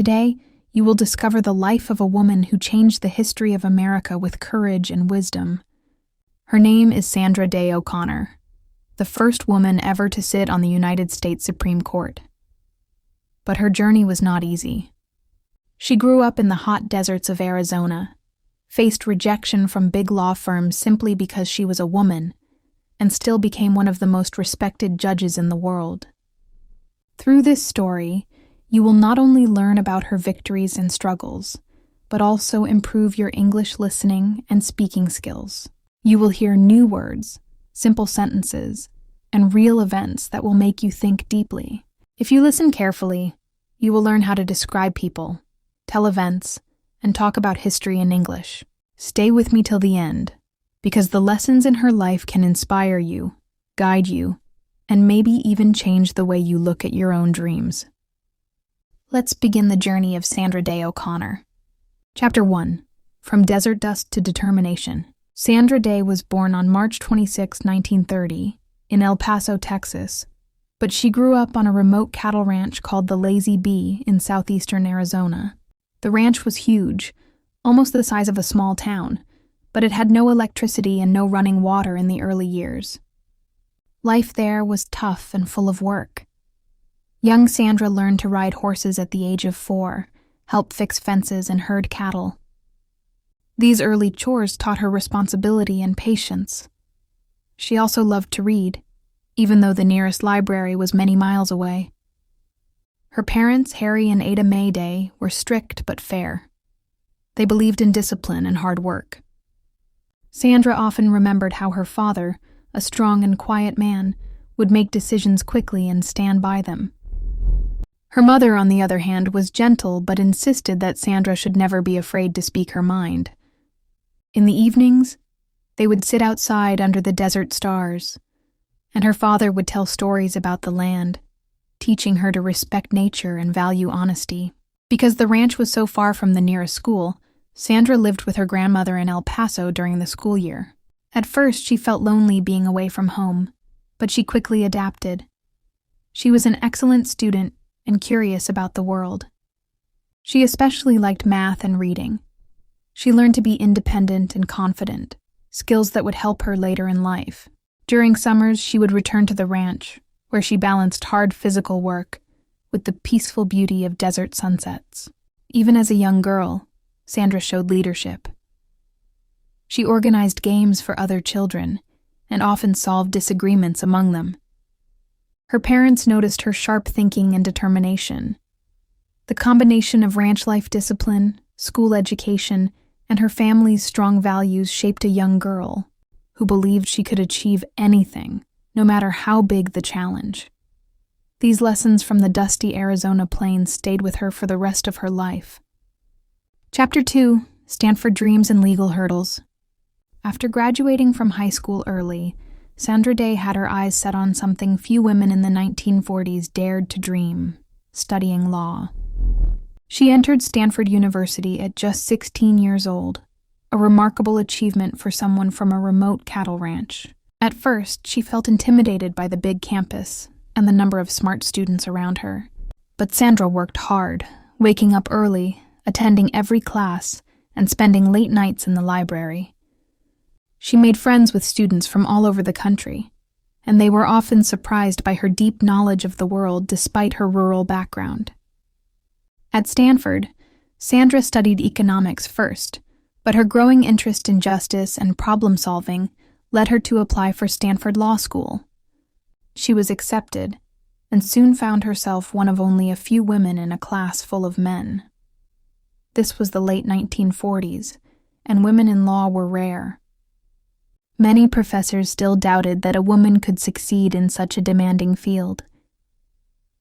Today, you will discover the life of a woman who changed the history of America with courage and wisdom. Her name is Sandra Day O'Connor, the first woman ever to sit on the United States Supreme Court. But her journey was not easy. She grew up in the hot deserts of Arizona, faced rejection from big law firms simply because she was a woman, and still became one of the most respected judges in the world. Through this story, you will not only learn about her victories and struggles, but also improve your English listening and speaking skills. You will hear new words, simple sentences, and real events that will make you think deeply. If you listen carefully, you will learn how to describe people, tell events, and talk about history in English. Stay with me till the end, because the lessons in her life can inspire you, guide you, and maybe even change the way you look at your own dreams. Let's begin the journey of Sandra Day O'Connor. Chapter 1. From Desert Dust to Determination. Sandra Day was born on March 26, 1930, in El Paso, Texas, but she grew up on a remote cattle ranch called the Lazy Bee in southeastern Arizona. The ranch was huge, almost the size of a small town, but it had no electricity and no running water in the early years. Life there was tough and full of work. Young Sandra learned to ride horses at the age of 4, help fix fences and herd cattle. These early chores taught her responsibility and patience. She also loved to read, even though the nearest library was many miles away. Her parents, Harry and Ada May Day, were strict but fair. They believed in discipline and hard work. Sandra often remembered how her father, a strong and quiet man, would make decisions quickly and stand by them. Her mother, on the other hand, was gentle but insisted that Sandra should never be afraid to speak her mind. In the evenings, they would sit outside under the desert stars, and her father would tell stories about the land, teaching her to respect nature and value honesty. Because the ranch was so far from the nearest school, Sandra lived with her grandmother in El Paso during the school year. At first, she felt lonely being away from home, but she quickly adapted. She was an excellent student and curious about the world. She especially liked math and reading. She learned to be independent and confident, skills that would help her later in life. During summers, she would return to the ranch, where she balanced hard physical work with the peaceful beauty of desert sunsets. Even as a young girl, Sandra showed leadership. She organized games for other children and often solved disagreements among them. Her parents noticed her sharp thinking and determination. The combination of ranch life discipline, school education, and her family's strong values shaped a young girl who believed she could achieve anything, no matter how big the challenge. These lessons from the dusty Arizona plains stayed with her for the rest of her life. Chapter 2. Stanford Dreams and Legal Hurdles. After graduating from high school early, Sandra Day had her eyes set on something few women in the 1940s dared to dream: studying law. She entered Stanford University at just 16 years old, a remarkable achievement for someone from a remote cattle ranch. At first, she felt intimidated by the big campus and the number of smart students around her. But Sandra worked hard, waking up early, attending every class, and spending late nights in the library. She made friends with students from all over the country, and they were often surprised by her deep knowledge of the world despite her rural background. At Stanford, Sandra studied economics first, but her growing interest in justice and problem-solving led her to apply for Stanford Law School. She was accepted, and soon found herself one of only a few women in a class full of men. This was the late 1940s, and women in law were rare. Many professors still doubted that a woman could succeed in such a demanding field.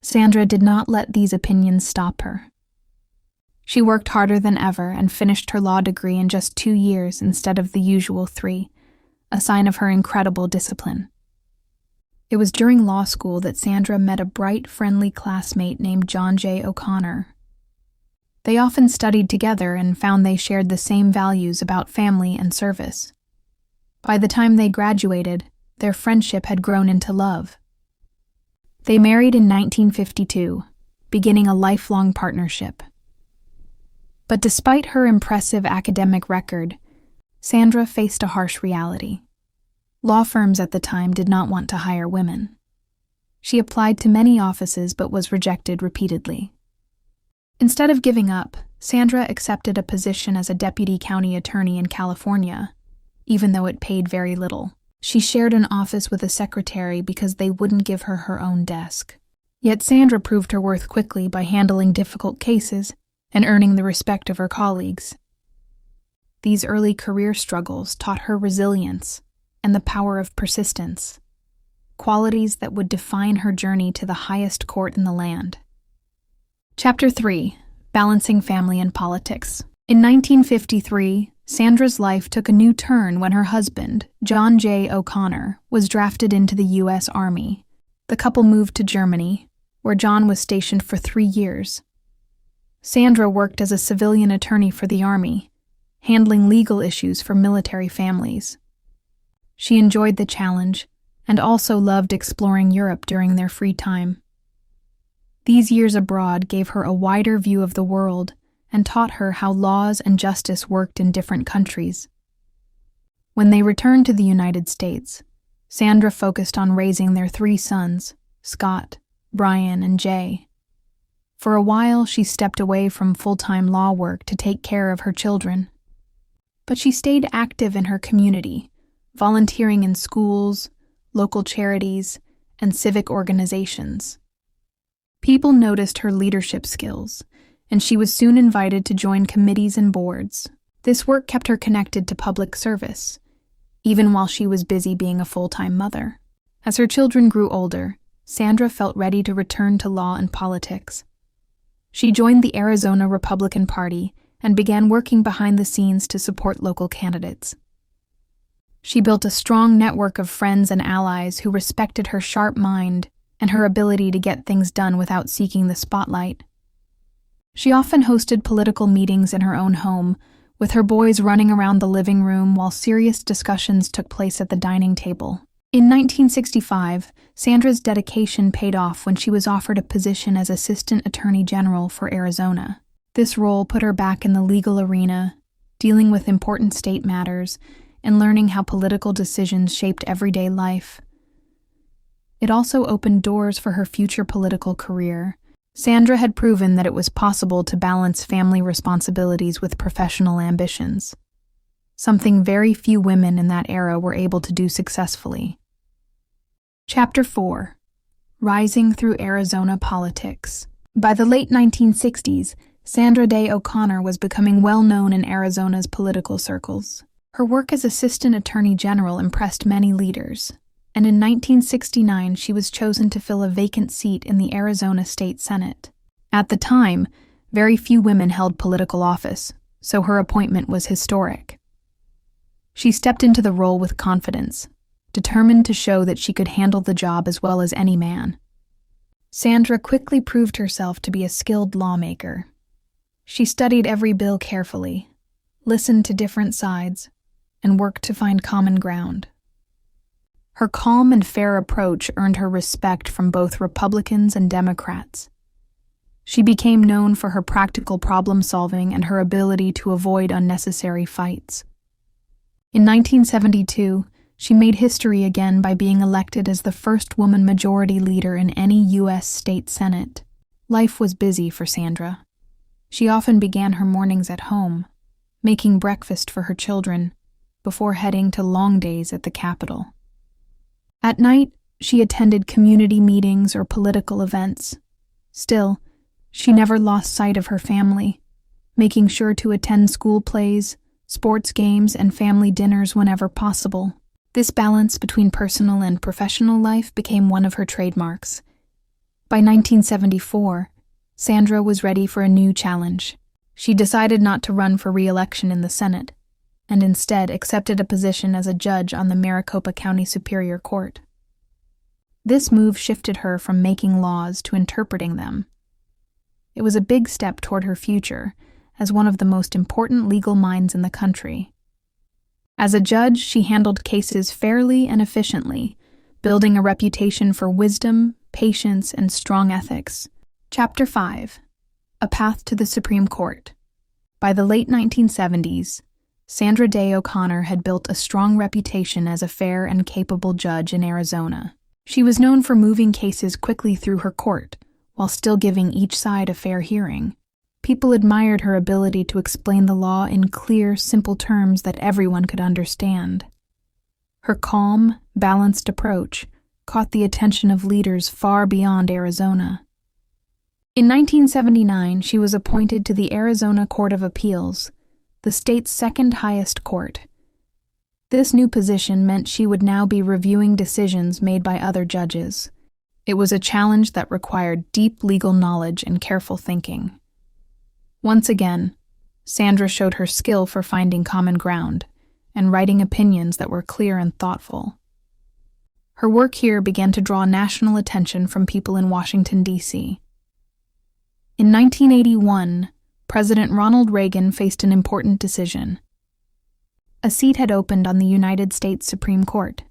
Sandra did not let these opinions stop her. She worked harder than ever and finished her law degree in just 2 years instead of the usual 3, a sign of her incredible discipline. It was during law school that Sandra met a bright, friendly classmate named John J. O'Connor. They often studied together and found they shared the same values about family and service. By the time they graduated, their friendship had grown into love. They married in 1952, beginning a lifelong partnership. But despite her impressive academic record, Sandra faced a harsh reality. Law firms at the time did not want to hire women. She applied to many offices but was rejected repeatedly. Instead of giving up, Sandra accepted a position as a deputy county attorney in California, even though it paid very little. She shared an office with a secretary because they wouldn't give her her own desk. Yet Sandra proved her worth quickly by handling difficult cases and earning the respect of her colleagues. These early career struggles taught her resilience and the power of persistence, qualities that would define her journey to the highest court in the land. Chapter 3. Balancing Family and Politics. In 1953, Sandra's life took a new turn when her husband, John J. O'Connor, was drafted into the U.S. Army. The couple moved to Germany, where John was stationed for 3 years. Sandra worked as a civilian attorney for the Army, handling legal issues for military families. She enjoyed the challenge and also loved exploring Europe during their free time. These years abroad gave her a wider view of the world and taught her how laws and justice worked in different countries. When they returned to the United States, Sandra focused on raising their 3 sons, Scott, Brian, and Jay. For a while, she stepped away from full-time law work to take care of her children. But she stayed active in her community, volunteering in schools, local charities, and civic organizations. People noticed her leadership skills, and she was soon invited to join committees and boards. This work kept her connected to public service, even while she was busy being a full-time mother. As her children grew older, Sandra felt ready to return to law and politics. She joined the Arizona Republican Party and began working behind the scenes to support local candidates. She built a strong network of friends and allies who respected her sharp mind and her ability to get things done without seeking the spotlight. She often hosted political meetings in her own home, with her boys running around the living room while serious discussions took place at the dining table. In 1965, Sandra's dedication paid off when she was offered a position as Assistant Attorney General for Arizona. This role put her back in the legal arena, dealing with important state matters and learning how political decisions shaped everyday life. It also opened doors for her future political career. Sandra had proven that it was possible to balance family responsibilities with professional ambitions, something very few women in that era were able to do successfully. Chapter 4. Rising through Arizona Politics. By the late 1960s, Sandra Day O'Connor was becoming well known in Arizona's political circles. Her work as Assistant Attorney General impressed many leaders, and in 1969 she was chosen to fill a vacant seat in the Arizona State Senate. At the time, very few women held political office, so her appointment was historic. She stepped into the role with confidence, determined to show that she could handle the job as well as any man. Sandra quickly proved herself to be a skilled lawmaker. She studied every bill carefully, listened to different sides, and worked to find common ground. Her calm and fair approach earned her respect from both Republicans and Democrats. She became known for her practical problem-solving and her ability to avoid unnecessary fights. In 1972, she made history again by being elected as the first woman majority leader in any U.S. state senate. Life was busy for Sandra. She often began her mornings at home, making breakfast for her children, before heading to long days at the Capitol. At night, she attended community meetings or political events. Still, she never lost sight of her family, making sure to attend school plays, sports games, and family dinners whenever possible. This balance between personal and professional life became one of her trademarks. By 1974, Sandra was ready for a new challenge. She decided not to run for re-election in the Senate, and instead accepted a position as a judge on the Maricopa County Superior Court. This move shifted her from making laws to interpreting them. It was a big step toward her future as one of the most important legal minds in the country. As a judge, she handled cases fairly and efficiently, building a reputation for wisdom, patience, and strong ethics. Chapter 5. A Path to the Supreme Court. By the late 1970s, Sandra Day O'Connor had built a strong reputation as a fair and capable judge in Arizona. She was known for moving cases quickly through her court, while still giving each side a fair hearing. People admired her ability to explain the law in clear, simple terms that everyone could understand. Her calm, balanced approach caught the attention of leaders far beyond Arizona. In 1979, she was appointed to the Arizona Court of Appeals, the state's second highest court. This new position meant she would now be reviewing decisions made by other judges. It was a challenge that required deep legal knowledge and careful thinking. Once again, Sandra showed her skill for finding common ground and writing opinions that were clear and thoughtful. Her work here began to draw national attention from people in Washington, D.C. In 1981, President Ronald Reagan faced an important decision. A seat had opened on the United States Supreme Court,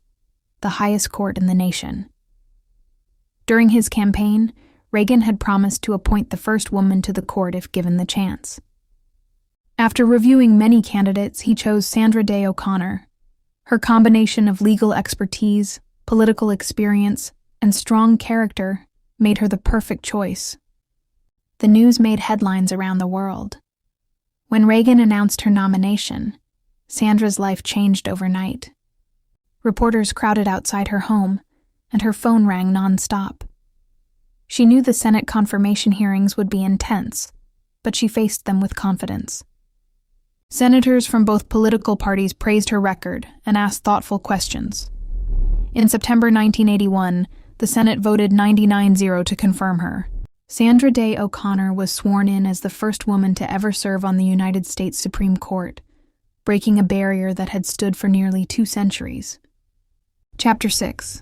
the highest court in the nation. During his campaign, Reagan had promised to appoint the first woman to the court if given the chance. After reviewing many candidates, he chose Sandra Day O'Connor. Her combination of legal expertise, political experience, and strong character made her the perfect choice. The news made headlines around the world. When Reagan announced her nomination, Sandra's life changed overnight. Reporters crowded outside her home, and her phone rang nonstop. She knew the Senate confirmation hearings would be intense, but she faced them with confidence. Senators from both political parties praised her record and asked thoughtful questions. In September 1981, the Senate voted 99-0 to confirm her. Sandra Day O'Connor was sworn in as the first woman to ever serve on the United States Supreme Court, breaking a barrier that had stood for nearly 2 centuries. Chapter 6.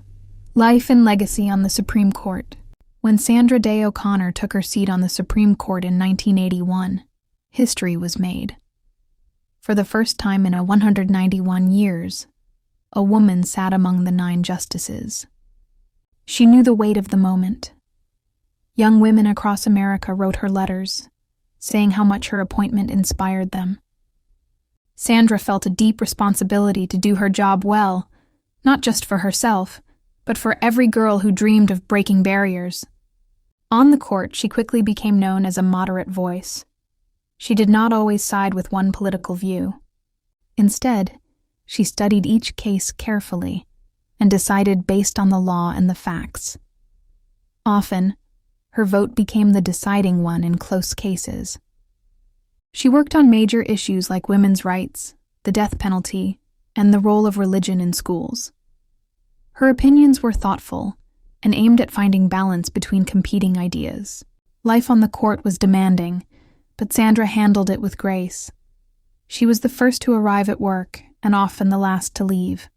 Life and Legacy on the Supreme Court. When Sandra Day O'Connor took her seat on the Supreme Court in 1981, history was made. For the first time in 191 years, a woman sat among the 9 justices. She knew the weight of the moment. Young women across America wrote her letters, saying how much her appointment inspired them. Sandra felt a deep responsibility to do her job well, not just for herself, but for every girl who dreamed of breaking barriers. On the court, she quickly became known as a moderate voice. She did not always side with one political view. Instead, she studied each case carefully and decided based on the law and the facts. Often, her vote became the deciding one in close cases. She worked on major issues like women's rights, the death penalty, and the role of religion in schools. Her opinions were thoughtful and aimed at finding balance between competing ideas. Life on the court was demanding, but Sandra handled it with grace. She was the first to arrive at work and often the last to leave.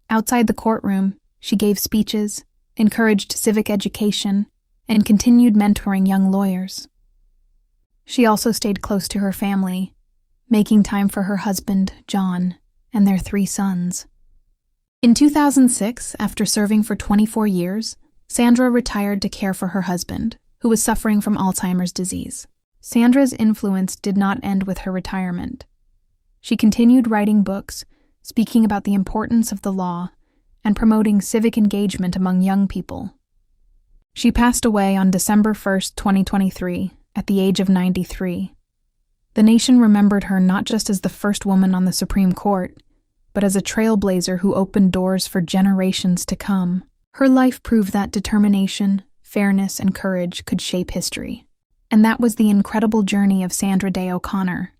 Outside the courtroom, she gave speeches, encouraged civic education, and continued mentoring young lawyers. She also stayed close to her family, making time for her husband, John, and their 3 sons. In 2006, after serving for 24 years, Sandra retired to care for her husband, who was suffering from Alzheimer's disease. Sandra's influence did not end with her retirement. She continued writing books, speaking about the importance of the law, and promoting civic engagement among young people. She passed away on December 1, 2023, at the age of 93. The nation remembered her not just as the first woman on the Supreme Court, but as a trailblazer who opened doors for generations to come. Her life proved that determination, fairness, and courage could shape history. And that was the incredible journey of Sandra Day O'Connor,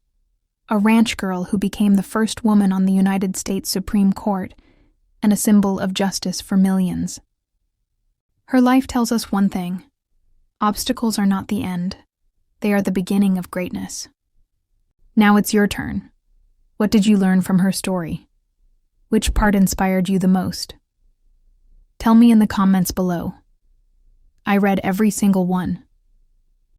a ranch girl who became the first woman on the United States Supreme Court and a symbol of justice for millions. Her life tells us one thing: obstacles are not the end. They are the beginning of greatness. Now it's your turn. What did you learn from her story? Which part inspired you the most? Tell me in the comments below. I read every single one.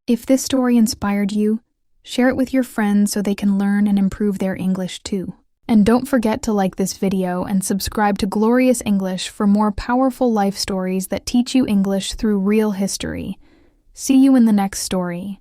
If this story inspired you, share it with your friends so they can learn and improve their English too. And don't forget to like this video and subscribe to Glorious English for more powerful life stories that teach you English through real history. See you in the next story.